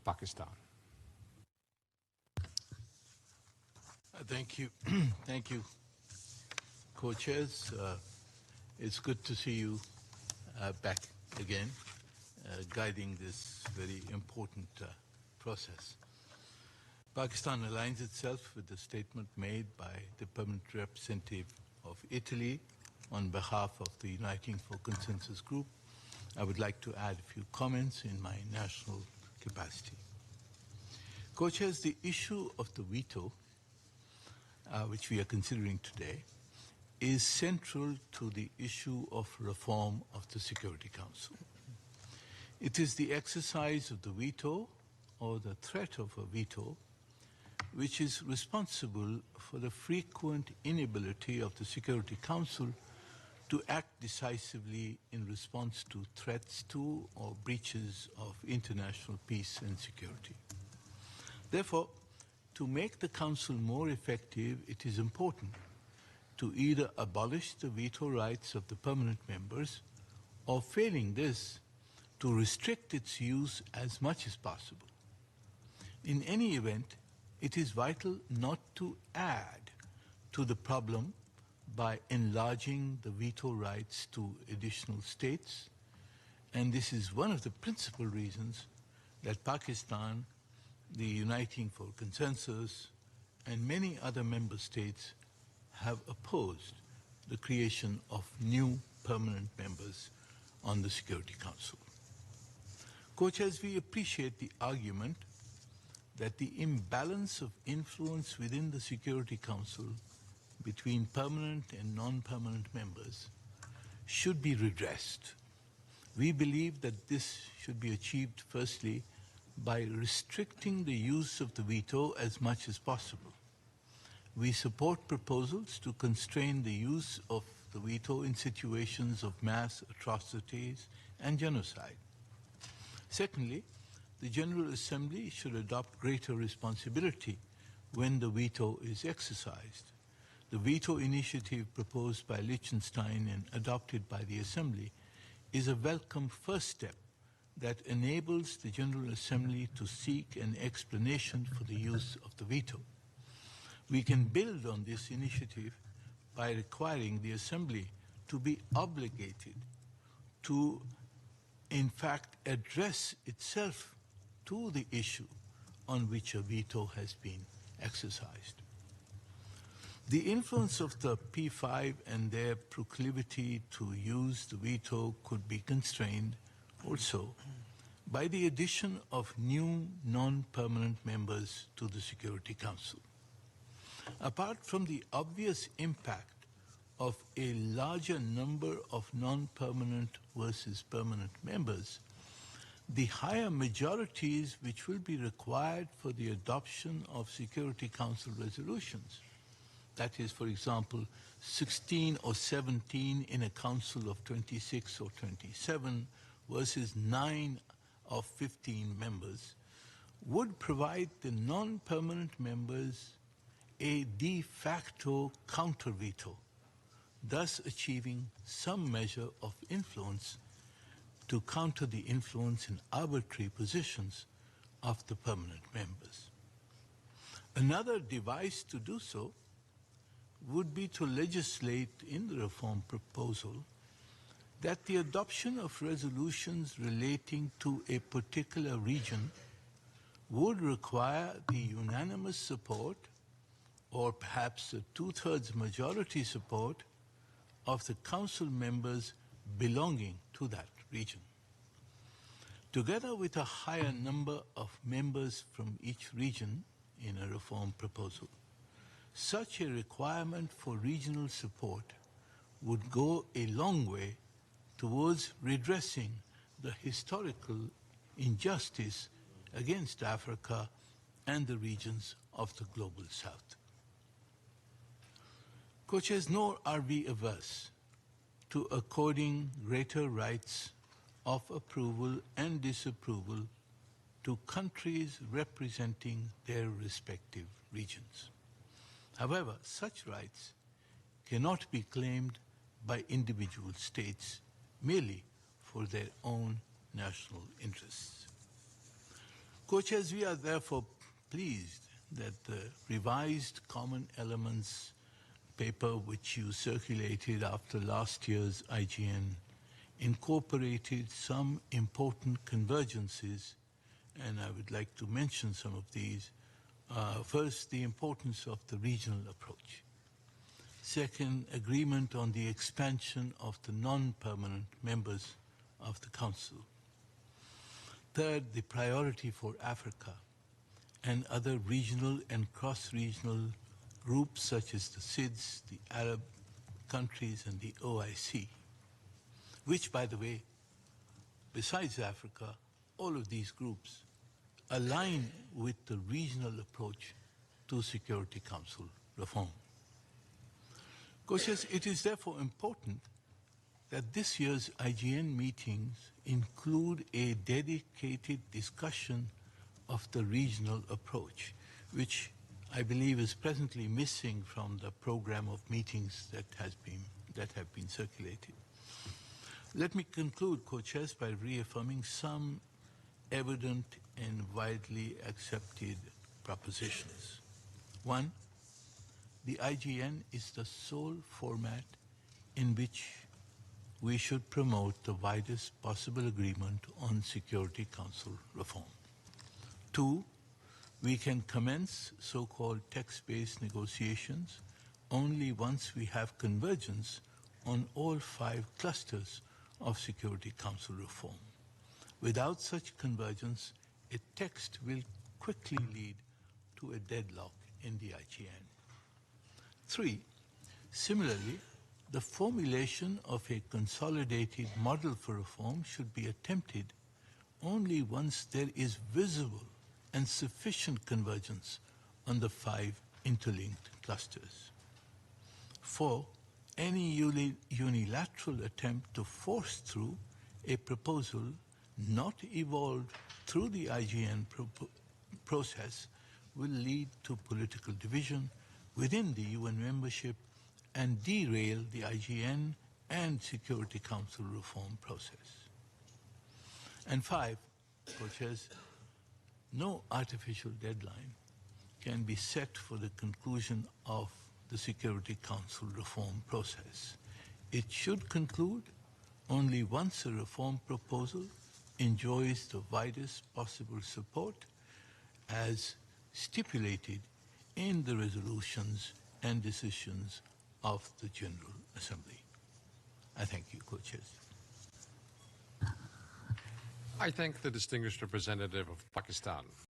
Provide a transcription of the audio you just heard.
Pakistan. Thank you. Thank you, co-chairs. It's good to see you back again, guiding this very important process. Pakistan aligns itself with the statement made by the permanent representative of Italy on behalf of the Uniting for Consensus group. I would like to add a few comments in my national capacity. Co-chairs, the issue of the veto, which we are considering today, is central to the issue of reform of the Security Council. It is the exercise of the veto or the threat of a veto which is responsible for the frequent inability of the Security Council to act decisively in response to threats to or breaches of international peace and security. Therefore, to make the Council more effective, it is important to either abolish the veto rights of the permanent members or, failing this, to restrict its use as much as possible. In any event, it is vital not to add to the problem by enlarging the veto rights to additional states, and this is one of the principal reasons that Pakistan, the Uniting for Consensus, and many other member states have opposed the creation of new permanent members on the Security Council. Co-chairs, we appreciate the argument that the imbalance of influence within the Security Council between permanent and non-permanent members should be redressed. We believe that this should be achieved firstly by restricting the use of the veto as much as possible. We support proposals to constrain the use of the veto in situations of mass atrocities and genocide. Secondly, the General Assembly should adopt greater responsibility when the veto is exercised. The veto initiative proposed by Liechtenstein and adopted by the Assembly is a welcome first step that enables the General Assembly to seek an explanation for the use of the veto. We can build on this initiative by requiring the Assembly to be obligated to, in fact, address itself to the issue on which a veto has been exercised. The influence of the P5 and their proclivity to use the veto could be constrained also by the addition of new non-permanent members to the Security Council. Apart from the obvious impact of a larger number of non-permanent versus permanent members, the higher majorities which will be required for the adoption of Security Council resolutions, that is, for example, 16 or 17 in a council of 26 or 27 versus 9 of 15 members, would provide the non-permanent members a de facto counter-veto, thus achieving some measure of influence to counter the influence and arbitrary positions of the permanent members. Another device to do so would be to legislate in the reform proposal that the adoption of resolutions relating to a particular region would require the unanimous support or perhaps a two-thirds majority support of the council members belonging to that region. Together with a higher number of members from each region in a reform proposal, such a requirement for regional support would go a long way towards redressing the historical injustice against Africa and the regions of the Global South. Co-chairs, nor are we averse to according greater rights of approval and disapproval to countries representing their respective regions. However, such rights cannot be claimed by individual states merely for their own national interests. Co-chairs, we are therefore pleased that the revised Common Elements paper, which you circulated after last year's IGN, incorporated some important convergences, and I would like to mention some of these. First, the importance of the regional approach. Second, agreement on the expansion of the non-permanent members of the Council. Third, the priority for Africa and other regional and cross-regional groups such as the SIDS, the Arab countries, and the OIC, which, by the way, besides Africa, all of these groups align with the regional approach to Security Council reform. Co-chairs, it is therefore important that this year's IGN meetings include a dedicated discussion of the regional approach, which I believe is presently missing from the program of meetings that have been circulated. Let me conclude, co-chairs, by reaffirming some evident and widely accepted propositions. One, the IGN is the sole format in which we should promote the widest possible agreement on Security Council reform. Two, we can commence so-called text-based negotiations only once we have convergence on all 5 clusters of Security Council reform. Without such convergence, a text will quickly lead to a deadlock in the IGN. 3, similarly, the formulation of a consolidated model for reform should be attempted only once there is visible and sufficient convergence on the 5 interlinked clusters. 4, any unilateral attempt to force through a proposal not evolved through the IGN process will lead to political division within the UN membership and derail the IGN and Security Council reform process. And 5, co-chairs, no artificial deadline can be set for the conclusion of the Security Council reform process. It should conclude only once a reform proposal enjoys the widest possible support as stipulated in the resolutions and decisions of the General Assembly. I thank you, co-chairs. I thank the distinguished representative of Pakistan.